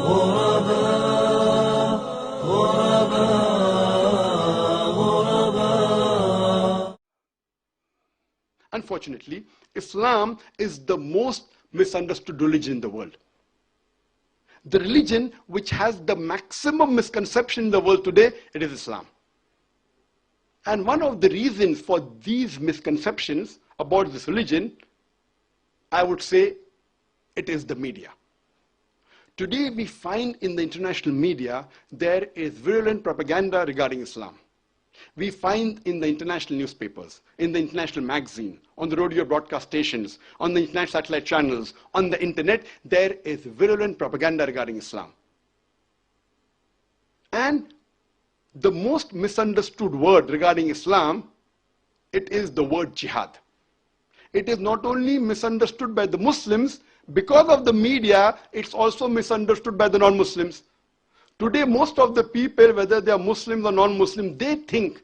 غرباء غرباء غرباء. Unfortunately, Islam is the most misunderstood religion in the world. The religion which has the maximum misconception in the world today, it is Islam. And one of the reasons for these misconceptions about this religion, I would say, it is the media. Today we find in the international media, there is virulent propaganda regarding Islam. We find in the international newspapers, in the international magazine, on the radio broadcast stations, on the international satellite channels, on the internet, there is virulent propaganda regarding Islam. And the most misunderstood word regarding Islam, it is the word jihad. It is not only misunderstood by the Muslims, because of the media, it's also misunderstood by the non-Muslims. Today, most of the people, whether they are Muslims or non-Muslims, they think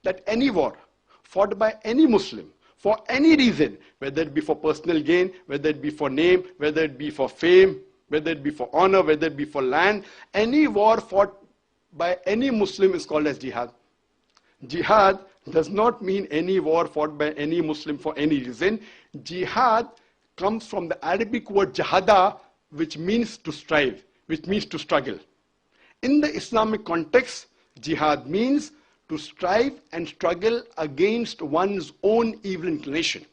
that any war fought by any Muslim, for any reason, whether it be for personal gain, whether it be for name, whether it be for fame, whether it be for honor, whether it be for land, any war fought by any Muslim is called as jihad. Jihad does not mean any war fought by any Muslim for any reason. Jihad comes from the Arabic word jahada, which means to strive, which means to struggle. In the Islamic context, jihad means to strive and struggle against one's own evil inclination.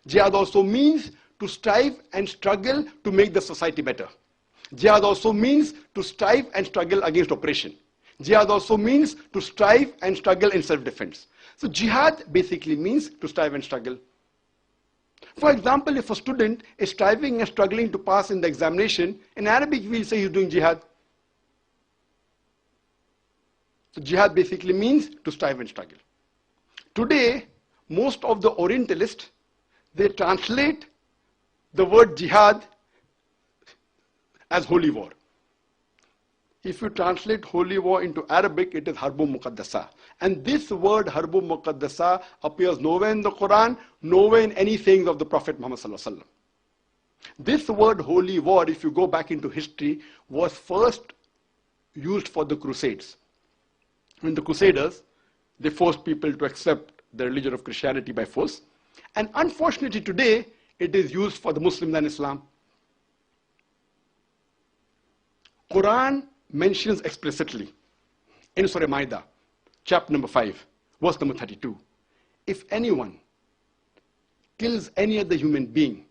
Jihad also means to strive and struggle to make the society better. Jihad also means to strive and struggle against oppression. Jihad also means to strive and struggle in self-defense. So jihad basically means to strive and struggle. For example, if a student is striving and struggling to pass in the examination, in Arabic we'll say he's doing jihad. So jihad basically means to strive and struggle. Today, most of the Orientalists, they translate the word jihad as holy war. If you translate holy war into Arabic, it is Harbun Muqaddasa. And this word Harbun Muqaddasa appears nowhere in the Quran, nowhere in any sayings of the Prophet Muhammad Sallallahu Alaihi Wasallam. This word holy war, if you go back into history, was first used for the Crusades. When the Crusaders, they forced people to accept the religion of Christianity by force. And unfortunately today, it is used for the Muslims and Islam. Quran mentions explicitly in Surah Maida, chapter number 5, verse number 32. If anyone kills any other human being,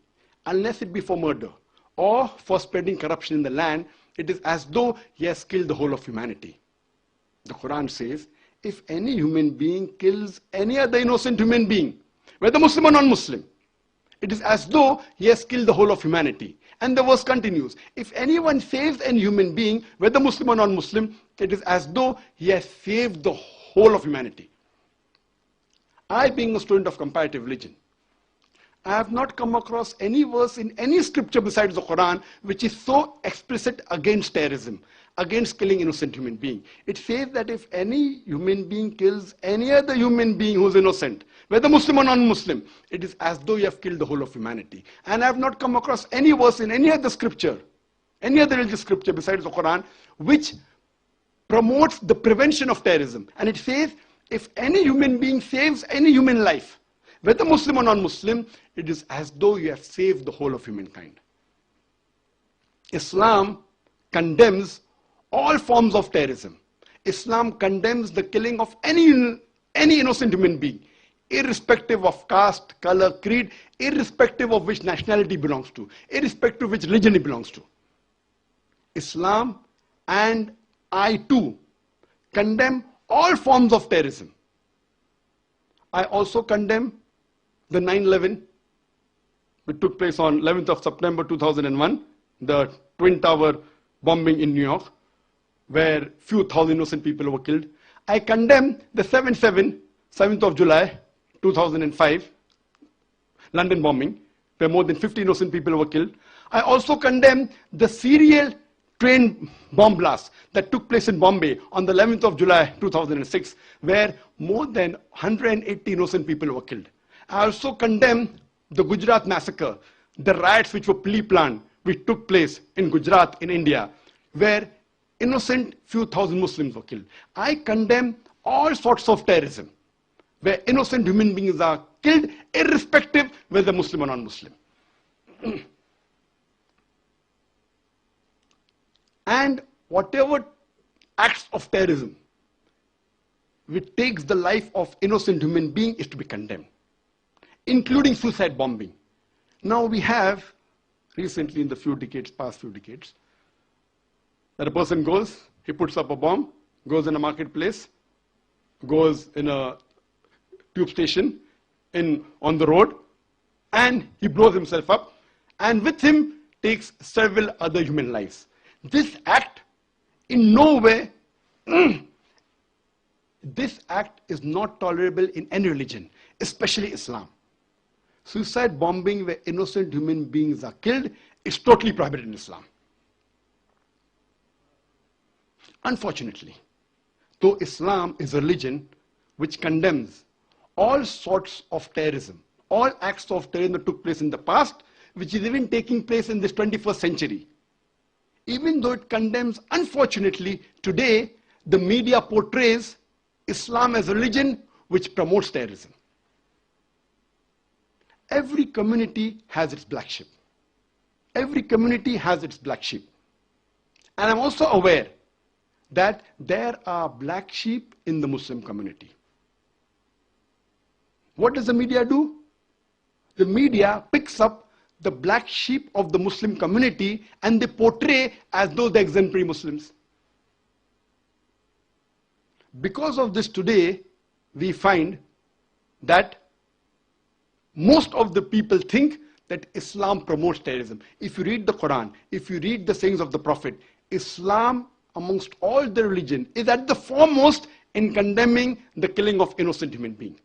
unless it be for murder or for spreading corruption in the land, it is as though he has killed the whole of humanity. The Quran says, if any human being kills any other innocent human being, whether Muslim or non-Muslim, it is as though he has killed the whole of humanity. And the verse continues, if anyone saves any human being, whether Muslim or non-Muslim, it is as though he has saved the whole of humanity. I, being a student of comparative religion, I have not come across any verse in any scripture besides the Quran which is so explicit against terrorism, against killing innocent human being. It says that if any human being kills any other human being who is innocent, whether Muslim or non-Muslim, it is as though you have killed the whole of humanity. And I have not come across any verse in any other scripture, any other religious scripture besides the Quran, which promotes the prevention of terrorism. And it says, if any human being saves any human life, whether Muslim or non-Muslim, it is as though you have saved the whole of humankind. Islam condemns all forms of terrorism. Islam condemns the killing of any innocent human being, irrespective of caste, color, creed, irrespective of which nationality belongs to, irrespective of which religion he belongs to. Islam and I too condemn all forms of terrorism. I also condemn the 9/11, which took place on 11th of September 2001, the Twin Tower bombing in New York, where few thousand innocent people were killed. I condemn the 7th of July 2005, London bombing, where more than 50 innocent people were killed. I also condemn the serial train bomb blast that took place in Bombay on the 11th of July 2006, where more than 180 innocent people were killed. I also condemn the Gujarat massacre, the riots which were pre-planned which took place in Gujarat in India, where innocent few thousand Muslims were killed. I condemn all sorts of terrorism, where innocent human beings are killed, irrespective whether Muslim or non-Muslim. And whatever acts of terrorism which takes the life of innocent human being is to be condemned, including suicide bombing. Now we have, recently in the past few decades, that a person goes, he puts up a bomb, goes in a marketplace, goes in a tube station, on the road, and he blows himself up, and with him takes several other human lives. This act, in no way, this act is not tolerable in any religion, especially Islam. Suicide bombing where innocent human beings are killed is totally prohibited in Islam. Unfortunately, though Islam is a religion which condemns all sorts of terrorism, all acts of terrorism that took place in the past, which is even taking place in this 21st century, even though it condemns, unfortunately, today, the media portrays Islam as a religion which promotes terrorism. Every community has its black sheep. Every community has its black sheep. And I'm also aware that there are black sheep in the Muslim community. What does the media do? The media picks up the black sheep of the Muslim community and they portray as though they're exemplary Muslims. Because of this today, we find that most of the people think that Islam promotes terrorism. If you read the Quran, if you read the sayings of the Prophet, Islam amongst all the religion is at the foremost in condemning the killing of innocent human beings.